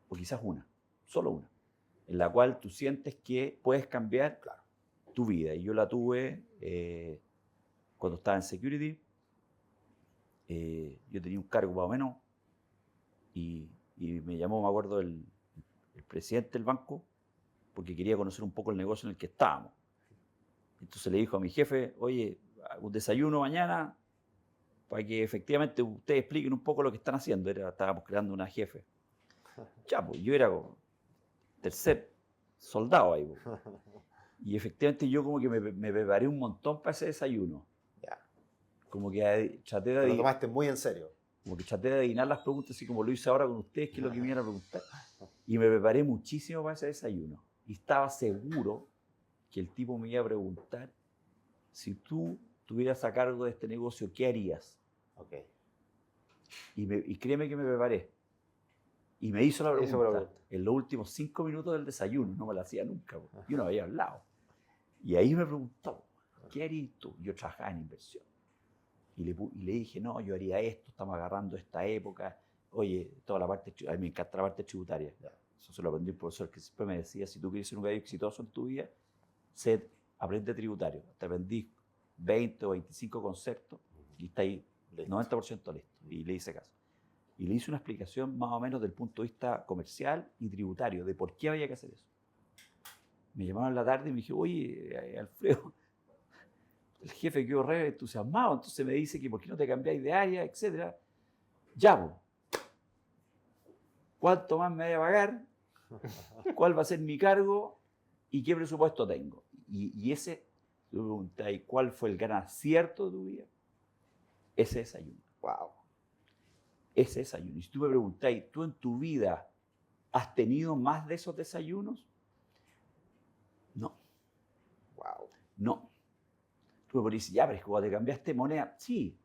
o quizás una, solo una, en la cual tú sientes que puedes cambiar tu vida. Y yo la tuve cuando estaba en Security. Yo tenía un cargo más o menos y me llamó, me acuerdo, el presidente del banco porque quería conocer un poco el negocio en el que estábamos. Entonces le dijo a mi jefe, oye, un desayuno mañana para que efectivamente ustedes expliquen un poco lo que están haciendo. Estábamos creando una jefe. Ya, pues yo era como tercer soldado ahí. Pues. Y efectivamente yo como que me preparé un montón para ese desayuno. Ya. Como que traté de... Te lo tomaste muy en serio. como que traté de adivinar las preguntas, así como lo hice ahora con ustedes, que es lo que me iban a preguntar. Y me preparé muchísimo para ese desayuno. Y estaba seguro que el tipo me iba a preguntar, si tú estuvieras a cargo de este negocio, ¿qué harías? Ok. Y créeme que me preparé. Y me hizo la pregunta en los últimos 5 minutos del desayuno. No me la hacía nunca, porque yo no había hablado. Y ahí me preguntó, ¿qué harías tú? Yo trabajaba en inversión. Y le dije, no, yo haría esto, estamos agarrando esta época. Oye, toda la parte, a mí me encanta la parte tributaria. Eso se lo aprendí un profesor que siempre me decía, si tú quieres ser un gallo exitoso en tu vida, aprende tributario. Te aprendí 20 o 25 conceptos y está ahí 90% listo. Y le hice caso. Y le hice una explicación más o menos del punto de vista comercial y tributario, de por qué había que hacer eso. Me llamaron en la tarde y me dije, oye, Alfredo, el jefe quedó re entusiasmado, entonces me dice que por qué no te cambiáis de área, etcétera. Ya, pues. ¿Cuánto más me voy a pagar? ¿Cuál va a ser mi cargo? ¿Y qué presupuesto tengo? Y ese, tú me preguntáis, ¿cuál fue el gran acierto de tu vida? Ese desayuno. Wow. Ese desayuno. Y si tú me preguntáis, ¿tú en tu vida has tenido más de esos desayunos? No. Wow. No. Tú me podrías decir, ya, pero es que cuando te cambiaste moneda, sí.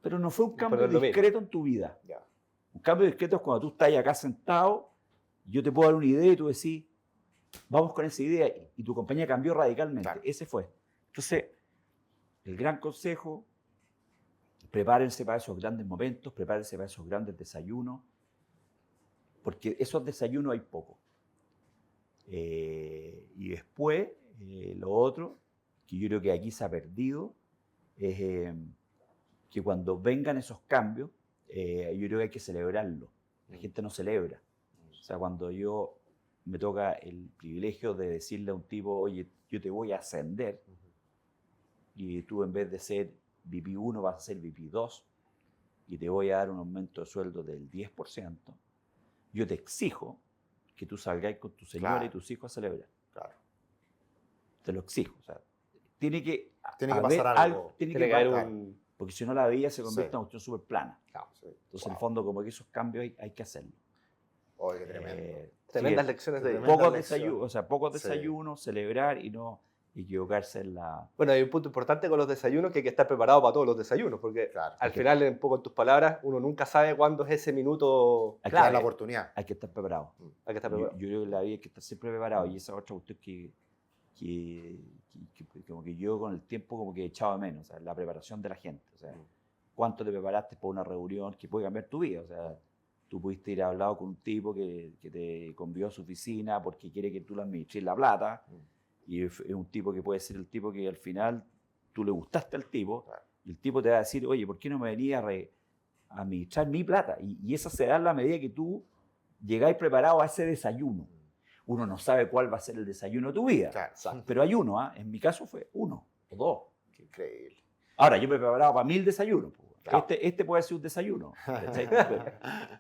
Pero no fue un cambio discreto en tu vida. Ya. Un cambio discreto es cuando tú estás acá sentado, yo te puedo dar una idea y tú decís, vamos con esa idea, y tu compañía cambió radicalmente. Claro. Ese fue. Entonces, el gran consejo, prepárense para esos grandes momentos, prepárense para esos grandes desayunos, porque esos desayunos hay poco. Y después, lo otro, que yo creo que aquí se ha perdido, es que cuando vengan esos cambios, yo creo que hay que celebrarlo. La gente no celebra. O sea, cuando yo me toca el privilegio de decirle a un tipo, oye, yo te voy a ascender, y tú en vez de ser VP1 vas a ser VP2, y te voy a dar un aumento de sueldo del 10%, yo te exijo que tú salgáis con tu señora y tus hijos a celebrar. Claro. Te lo exijo. O sea, tiene que pasar algo. Tiene que haber pasar. Porque si no, la vida se convierte en una cuestión súper plana. Claro, sí. Entonces, en el fondo, como que esos cambios hay que hacerlo. Oye, qué tremendo. Tremendas lecciones de vida. Pocos desayunos, o sea, pocos desayunos, celebrar y no equivocarse en la... Bueno, hay un punto importante con los desayunos, que hay que estar preparado para todos los desayunos, porque al final, un poco en tus palabras, uno nunca sabe cuándo es ese minuto clave. Hay que dar la oportunidad. Hay que estar preparado. Hay que estar preparado. Yo creo que en la vida hay que estar siempre preparado, y esa otra cuestión que como que yo con el tiempo como que echaba menos, o sea, la preparación de la gente. O sea, ¿cuánto te preparaste para una reunión que puede cambiar tu vida? O sea, tú pudiste ir a hablar con un tipo que te convió a su oficina porque quiere que tú le administres la plata, y es un tipo que puede ser el tipo que al final tú le gustaste al tipo, y el tipo te va a decir, oye, ¿por qué no me venía a administrar mi plata? Y esa se da en la medida que tú llegáis preparado a ese desayuno. Uno no sabe cuál va a ser el desayuno de tu vida, Claro. pero hay uno, ¿eh? En mi caso fue 1 o 2. Qué increíble. Ahora, yo me he preparado para 1000 desayunos. Claro. Este puede ser un desayuno.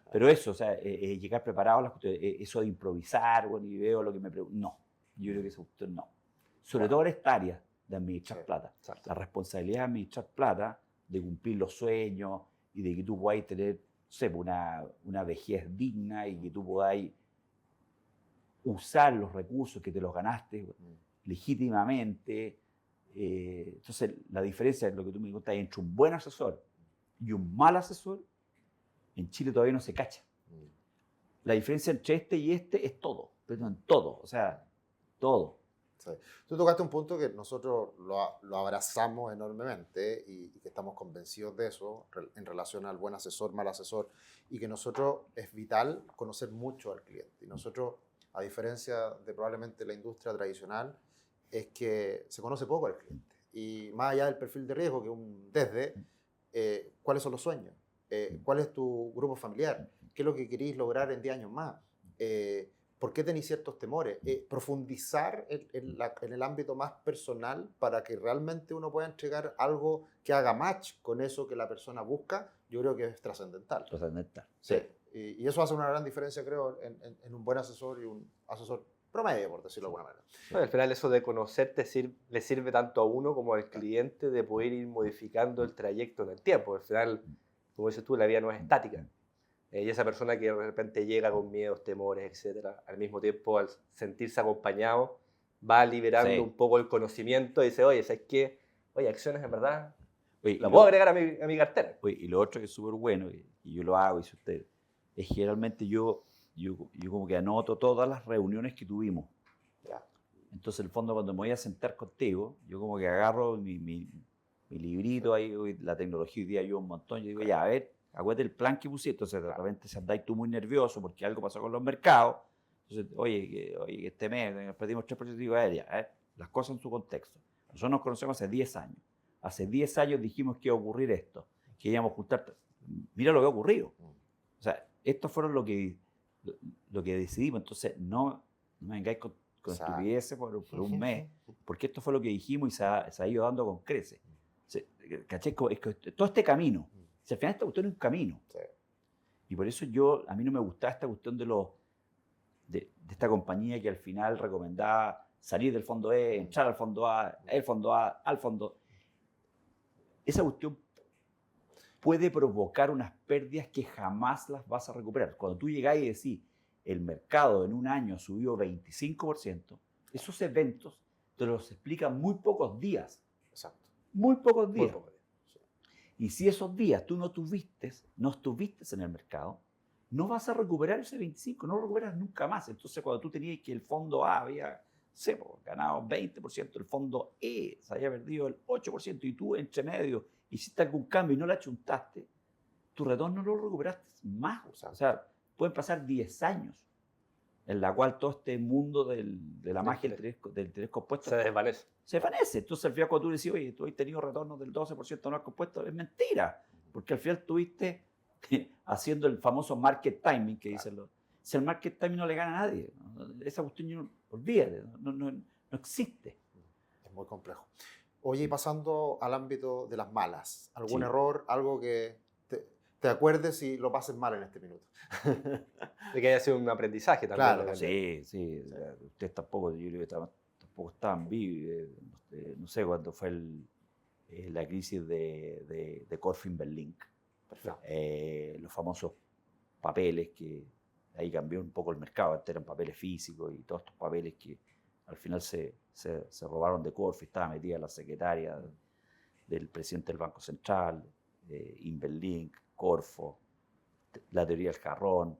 Pero eso, o sea, llegar preparado a las cuestiones, eso de improvisar, bueno, y veo lo que me preguntan. No, yo creo que eso no. Sobre todo en esta área de administrar plata. Exacto. La responsabilidad de administrar plata, de cumplir los sueños y de que tú podáis tener, no sé, una vejez digna, y que tú podáis usar los recursos que te los ganaste legítimamente. Entonces, la diferencia, lo que tú me contas, entre un buen asesor y un mal asesor, en Chile todavía no se cacha. La diferencia entre este y este es todo, pero en todo, o sea, todo. Sí. Tú tocaste un punto que nosotros lo abrazamos enormemente y que estamos convencidos de eso en relación al buen asesor, mal asesor, y que nosotros es vital conocer mucho al cliente. Y nosotros, a diferencia de probablemente la industria tradicional, es que se conoce poco al cliente. Y más allá del perfil de riesgo, que es un desde, ¿cuáles son los sueños? ¿Cuál es tu grupo familiar? ¿Qué es lo que queréis lograr en 10 años más? ¿Por qué tenéis ciertos temores? Profundizar en el ámbito más personal para que realmente uno pueda entregar algo que haga match con eso que la persona busca, yo creo que es trascendental. Trascendental. Sí. Y eso hace una gran diferencia, creo, en un buen asesor y un asesor promedio, por decirlo de alguna manera. Bueno, al final eso de conocerte le sirve tanto a uno como al cliente de poder ir modificando el trayecto en el tiempo. Al final como dices tú, la vida no es estática. Y esa persona que de repente llega con miedos, temores, etcétera, al mismo tiempo, al sentirse acompañado, va liberando Sí. un poco el conocimiento y dice, oye, ¿sabes qué? Oye, acciones en verdad, Oye, la puedo agregar a mi cartera. oye, y lo otro que es súper bueno, y yo lo hago, y si usted, es generalmente yo como que anoto todas las reuniones que tuvimos. Ya. Entonces, en el fondo, cuando me voy a sentar contigo, yo como que agarro mi librito ahí, la tecnología hoy día ayuda un montón, yo digo, ya, a ver, acuérdate el plan que pusiste. Entonces, de repente, si andáis tú muy nervioso porque algo pasó con los mercados, entonces, oye, que este mes perdimos 3%, digo, ya, a ver, las cosas en su contexto. Nosotros nos conocemos hace 10 años. Hace 10 años dijimos que iba a ocurrir esto, que íbamos a juntar. Mira lo que ha ocurrido. O sea, estos fueron lo que decidimos. Entonces, no me vengáis con estupideces por un mes, porque esto fue lo que dijimos y se ha ido dando con creces. ¿Caché? Es que todo este camino, si al final esta cuestión es un camino. Sí. Y por eso a mí no me gustaba esta cuestión de esta compañía que al final recomendaba salir del fondo E, entrar al fondo A, el fondo A, al fondo. Esa cuestión puede provocar unas pérdidas que jamás las vas a recuperar. Cuando tú llegás y decís, el mercado en un año subió 25%, esos eventos te los explican muy pocos días. Exacto. Muy pocos días. Muy poco. Sí. Y si esos días tú no estuviste en el mercado, no vas a recuperar ese 25, no lo recuperas nunca más. Entonces, cuando tú tenías que el fondo A había ganado 20%, el fondo E se había perdido el 8%, y tú entre medio hiciste algún cambio y no la achuntaste, tu retorno no lo recuperaste más. O sea, pueden pasar 10 años en la cual todo este mundo de la magia del interés compuesto Se desvanece. se desvanece. Entonces, al final, cuando tú decís, oye, tú has tenido retornos del 12% anual compuesto, es mentira, porque al final tuviste haciendo el famoso market timing que dicen los. Si el market timing no le gana a nadie, esa cuestión, olvídate, no existe. Es muy complejo. Oye, y pasando al ámbito de las malas, ¿algún Sí. error, algo que te acuerdes y lo pases mal en este minuto? De que haya sido un aprendizaje también. Claro, de repente. Sí. Ustedes tampoco, yo creo que tampoco estaban vivos. No sé cuándo fue la crisis de Corfin Berlink. Perfecto. Los famosos papeles que ahí cambió un poco el mercado. Antes eran papeles físicos y todos estos papeles que al final se robaron de Corfin. Estaba metida la secretaria del presidente del Banco Central, Inverlink, Corfo, la teoría del jarrón,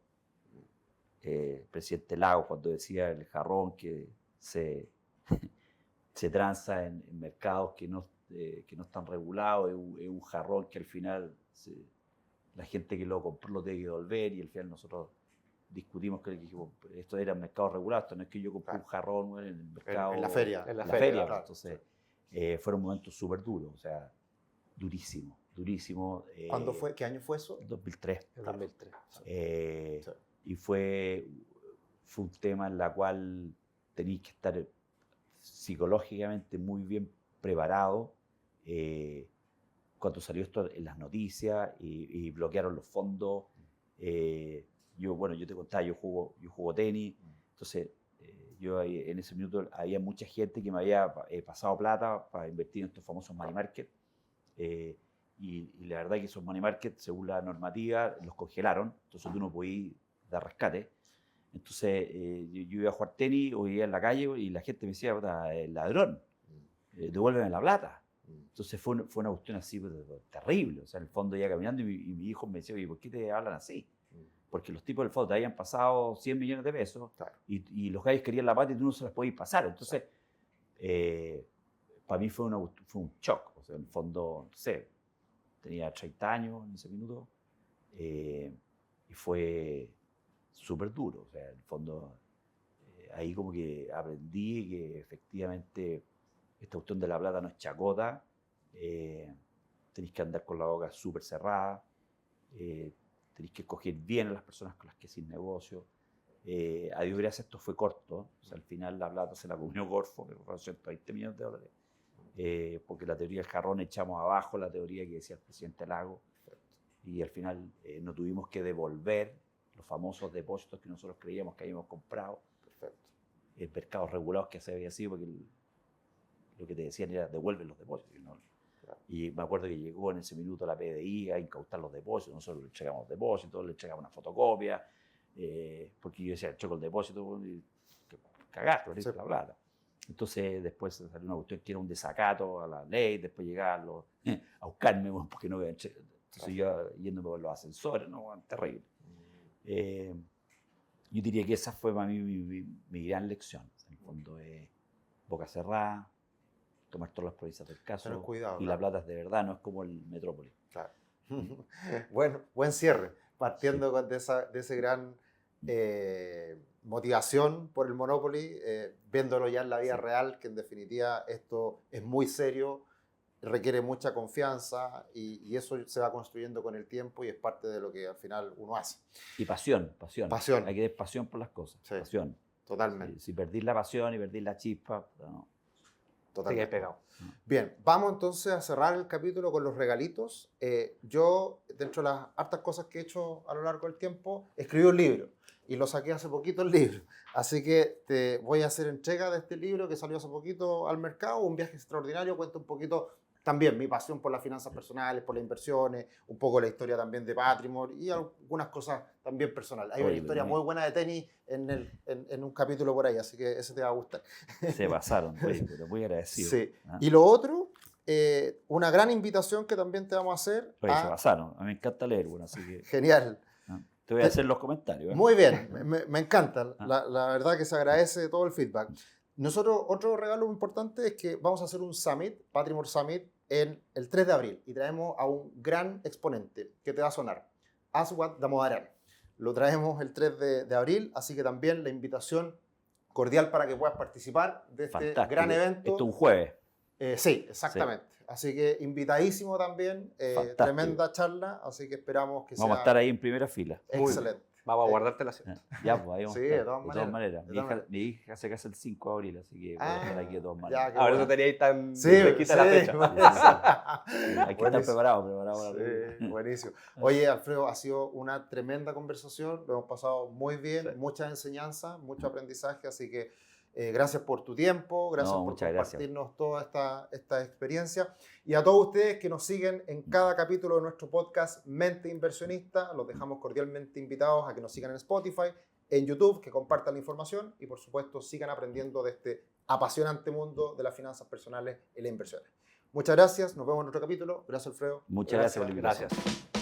el presidente Lago cuando decía el jarrón que se transa en mercados que no están regulados, es un jarrón que al final la gente que lo compró lo tiene que devolver, y al final nosotros discutimos que dijimos, esto era mercado regulado, esto no es que yo compré un jarrón en el mercado. En la feria. En la feria. claro. Entonces, fueron momentos súper duros, o sea, durísimo. ¿Cuándo fue? ¿Qué año fue eso? 2003. En 2003. Sí. Y fue un tema en la cual tenéis que estar psicológicamente muy bien preparado. Cuando salió esto en las noticias y bloquearon los fondos, yo te contaba, yo juego tenis, entonces yo en ese minuto había mucha gente que me había pasado plata para invertir en estos famosos money market, y la verdad que esos money market, según la normativa, los congelaron, entonces tú no podías dar rescate. Entonces yo iba a jugar tenis o iba en la calle y la gente me decía, ladrón, devuélveme la plata. Entonces fue una cuestión así terrible. O sea, en el fondo iba caminando y mi hijo me decía, oye, ¿por qué te hablan así? Porque los tipos del fondo te habían pasado 100 millones de pesos, Claro. y los gallos querían la plata y tú no se las podías pasar. Entonces, para mí fue un shock. O sea, en el fondo, no sé, tenía 30 años en ese minuto, y fue súper duro. O sea, en el fondo, ahí como que aprendí que efectivamente esta cuestión de la plata no es chacota, tenéis que andar con la boca súper cerrada, tenéis que escoger bien a las personas con las que hacéis negocio. A Dios gracias esto fue corto, o sea, al final la plata se la comió Corfo, que fueron 120 millones de dólares, porque la teoría del jarrón echamos abajo la teoría que decía el presidente Lago, y al final no tuvimos que devolver los famosos depósitos que nosotros creíamos que habíamos comprado. Perfecto. Mercados regulados que se había sido, porque lo que te decían era devuelven los depósitos. ¿No? Y me acuerdo que llegó en ese minuto la PDI a incautar los depósitos, nosotros le entregamos los depósitos, le entregamos una fotocopia, porque yo decía, choco el depósito, y cagaste, perdiste la plata. Entonces después salió una cuestión que era un desacato a la ley, después llegaban a buscarme porque no había entregado. Entonces yo yéndome por los ascensores, no, terrible. Yo diría que esa fue para mí mi gran lección. En el fondo es boca cerrada, tomar todas las premisas del caso. Tener cuidado, y la plata es de verdad, no es como el Metrópoli. Claro. Bueno, buen cierre. Partiendo de ese gran motivación por el Monopoly, viéndolo ya en la vida real, que en definitiva esto es muy serio, requiere mucha confianza y eso se va construyendo con el tiempo y es parte de lo que al final uno hace. Y pasión. Pasión. Hay que tener pasión por las cosas. Sí. Pasión. Totalmente. Si perdís la pasión y perdís la chispa, no. Totalmente. Sigue pegado. Bien, vamos entonces a cerrar el capítulo con los regalitos. Yo, dentro de las hartas cosas que he hecho a lo largo del tiempo, escribí un libro y lo saqué hace poquito el libro. Así que te voy a hacer entrega de este libro que salió hace poquito al mercado, Un viaje extraordinario. Cuenta un poquito también mi pasión por las finanzas personales, por las inversiones, un poco la historia también de Patrimor y algunas cosas también personales. Hay una historia muy buena de tenis en un capítulo por ahí, así que ese te va a gustar. Se pasaron, pero muy agradecido. Sí. ¿Ah? Y lo otro, una gran invitación que también te vamos a hacer. Se pasaron. A mí me encanta leer, bueno, así que... Genial. ¿Ah? Te voy a hacer los comentarios. Muy bien, me encanta. Ah. La verdad que se agradece todo el feedback. Nosotros, otro regalo importante es que vamos a hacer un Summit, Patrimor Summit, en el 3 de abril y traemos a un gran exponente que te va a sonar, Aswad Damodaran. Lo traemos el 3 de abril, así que también la invitación cordial para que puedas participar de este Fantástico. gran evento. Esto es un jueves. Sí, exactamente. Sí. Así que invitadísimo también, tremenda charla, así que esperamos que vamos a estar ahí en primera fila. Excelente. Vamos a guardarte la cena. Ya, pues ahí vamos sí, a estar. de todas maneras. Mi hija se casa el 5 de abril, así que voy a estar aquí de todas maneras. Ahora no tenía ahí tan cerquita la fecha. Hay que estar preparado. Sí, buenísimo. Oye, Alfredo, ha sido una tremenda conversación, lo hemos pasado muy bien, muchas enseñanzas, mucho aprendizaje, así que gracias por tu tiempo, gracias por compartirnos toda esta experiencia. Y a todos ustedes que nos siguen en cada capítulo de nuestro podcast Mente Inversionista, los dejamos cordialmente invitados a que nos sigan en Spotify, en YouTube, que compartan la información y por supuesto sigan aprendiendo de este apasionante mundo de las finanzas personales y las inversiones. Muchas gracias, nos vemos en otro capítulo. Gracias, Alfredo. Muchas gracias por la invitación. Gracias.